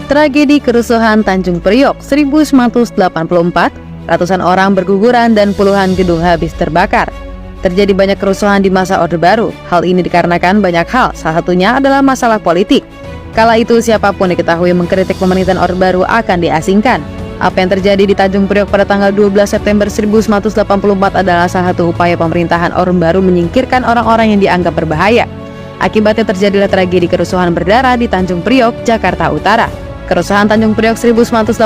Tragedi kerusuhan Tanjung Priok 1984, ratusan orang berguguran dan puluhan gedung habis terbakar. Terjadi banyak kerusuhan di masa Orde Baru. Hal ini dikarenakan banyak hal, salah satunya adalah masalah politik. Kala itu siapapun diketahui mengkritik pemerintahan Orde Baru akan diasingkan. Apa yang terjadi di Tanjung Priok pada tanggal 12 September 1984 adalah salah satu upaya pemerintahan Orde Baru menyingkirkan orang-orang yang dianggap berbahaya. Akibatnya terjadilah tragedi kerusuhan berdarah di Tanjung Priok, Jakarta Utara. Kerusuhan Tanjung Priok 1984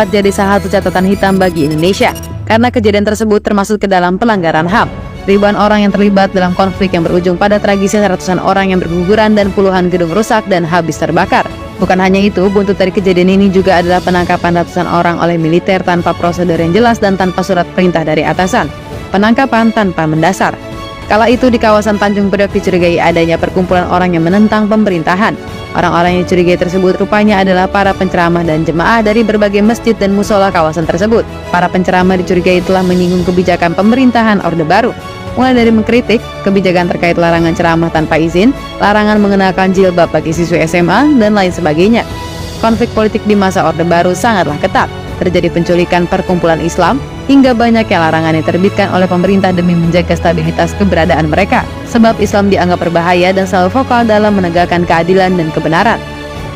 jadi salah satu catatan hitam bagi Indonesia, karena kejadian tersebut termasuk ke dalam pelanggaran HAM. Ribuan orang yang terlibat dalam konflik yang berujung pada tragisnya ratusan orang yang berguguran dan puluhan gedung rusak dan habis terbakar. Bukan hanya itu, buntut dari kejadian ini juga adalah penangkapan ratusan orang oleh militer tanpa prosedur yang jelas dan tanpa surat perintah dari atasan. Penangkapan tanpa mendasar. Kala itu di kawasan Tanjung Priok dicurigai adanya perkumpulan orang yang menentang pemerintahan. Orang-orang yang dicurigai tersebut rupanya adalah para penceramah dan jemaah dari berbagai masjid dan musola kawasan tersebut. Para penceramah dicurigai telah menyinggung kebijakan pemerintahan Orde Baru, mulai dari mengkritik kebijakan terkait larangan ceramah tanpa izin, larangan mengenakan jilbab bagi siswi SMA, dan lain sebagainya. Konflik politik di masa Orde Baru sangatlah ketat. Terjadi penculikan perkumpulan Islam, hingga banyaknya larangan yang diterbitkan oleh pemerintah demi menjaga stabilitas keberadaan mereka, sebab Islam dianggap berbahaya dan selalu vokal dalam menegakkan keadilan dan kebenaran.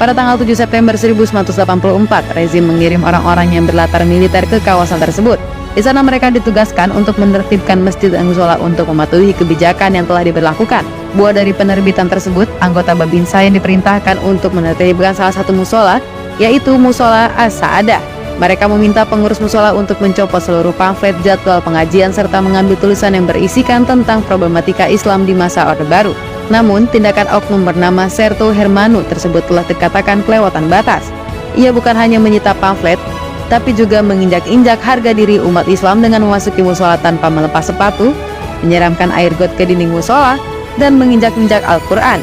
Pada tanggal 7 September 1984, rezim mengirim orang-orang yang berlatar militer ke kawasan tersebut. Di sana mereka ditugaskan untuk menertibkan masjid dan musola untuk mematuhi kebijakan yang telah diberlakukan. Buah dari penerbitan tersebut, anggota Babinsa yang diperintahkan untuk menertibkan salah satu musola, yaitu Musola As-Saadah. Mereka meminta pengurus musola untuk mencopot seluruh pamflet jadwal pengajian serta mengambil tulisan yang berisikan tentang problematika Islam di masa Orde Baru. Namun, tindakan oknum bernama Serto Hermanu tersebut telah dikatakan kelewatan batas. Ia bukan hanya menyita pamflet, tapi juga menginjak-injak harga diri umat Islam dengan memasuki musola tanpa melepas sepatu, menyiramkan air got ke dinding musola, dan menginjak-injak Al-Quran.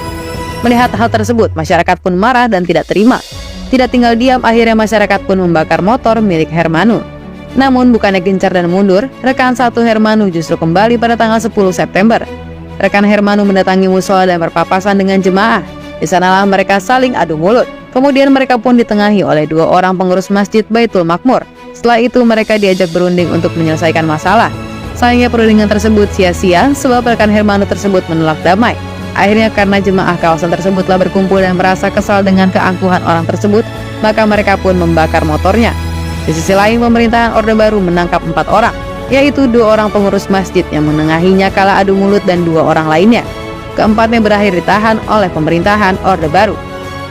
Melihat hal tersebut, masyarakat pun marah dan tidak terima. Tidak tinggal diam, akhirnya masyarakat pun membakar motor milik Hermanu. Namun bukannya gencar dan mundur, rekan satu Hermanu justru kembali pada tanggal 10 September. Rekan Hermanu mendatangi musola dan berpapasan dengan jemaah. Di sanalah mereka saling adu mulut. Kemudian mereka pun ditengahi oleh dua orang pengurus masjid Baitul Makmur. Setelah itu mereka diajak berunding untuk menyelesaikan masalah. Sayangnya perundingan tersebut sia-sia sebab rekan Hermanu tersebut menolak damai. Akhirnya karena jemaah kawasan tersebutlah berkumpul dan merasa kesal dengan keangkuhan orang tersebut, maka mereka pun membakar motornya. Di sisi lain, pemerintahan Orde Baru menangkap 4 orang, yaitu 2 orang pengurus masjid yang menengahinya kala adu mulut dan 2 orang lainnya. Keempatnya berakhir ditahan oleh pemerintahan Orde Baru.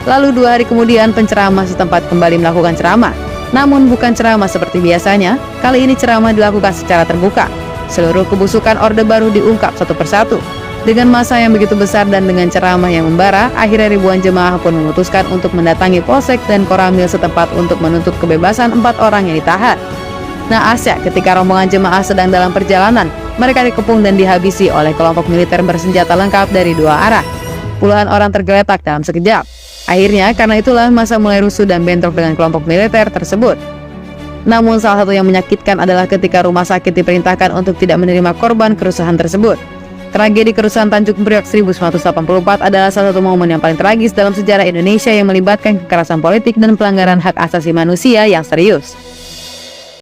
Lalu 2 hari kemudian penceramah setempat kembali melakukan ceramah. Namun bukan ceramah seperti biasanya, kali ini ceramah dilakukan secara terbuka. Seluruh kebusukan Orde Baru diungkap satu persatu. Dengan massa yang begitu besar dan dengan ceramah yang membara, akhirnya ribuan jemaah pun memutuskan untuk mendatangi polsek dan koramil setempat untuk menuntut kebebasan 4 orang yang ditahan. Naasnya, ketika rombongan jemaah sedang dalam perjalanan, mereka dikepung dan dihabisi oleh kelompok militer bersenjata lengkap dari 2 arah. Puluhan orang tergeletak dalam sekejap. Akhirnya, karena itulah massa mulai rusuh dan bentrok dengan kelompok militer tersebut. Namun salah satu yang menyakitkan adalah ketika rumah sakit diperintahkan untuk tidak menerima korban kerusuhan tersebut. Tragedi kerusuhan Tanjung Priok 1984 adalah salah satu momen yang paling tragis dalam sejarah Indonesia yang melibatkan kekerasan politik dan pelanggaran hak asasi manusia yang serius.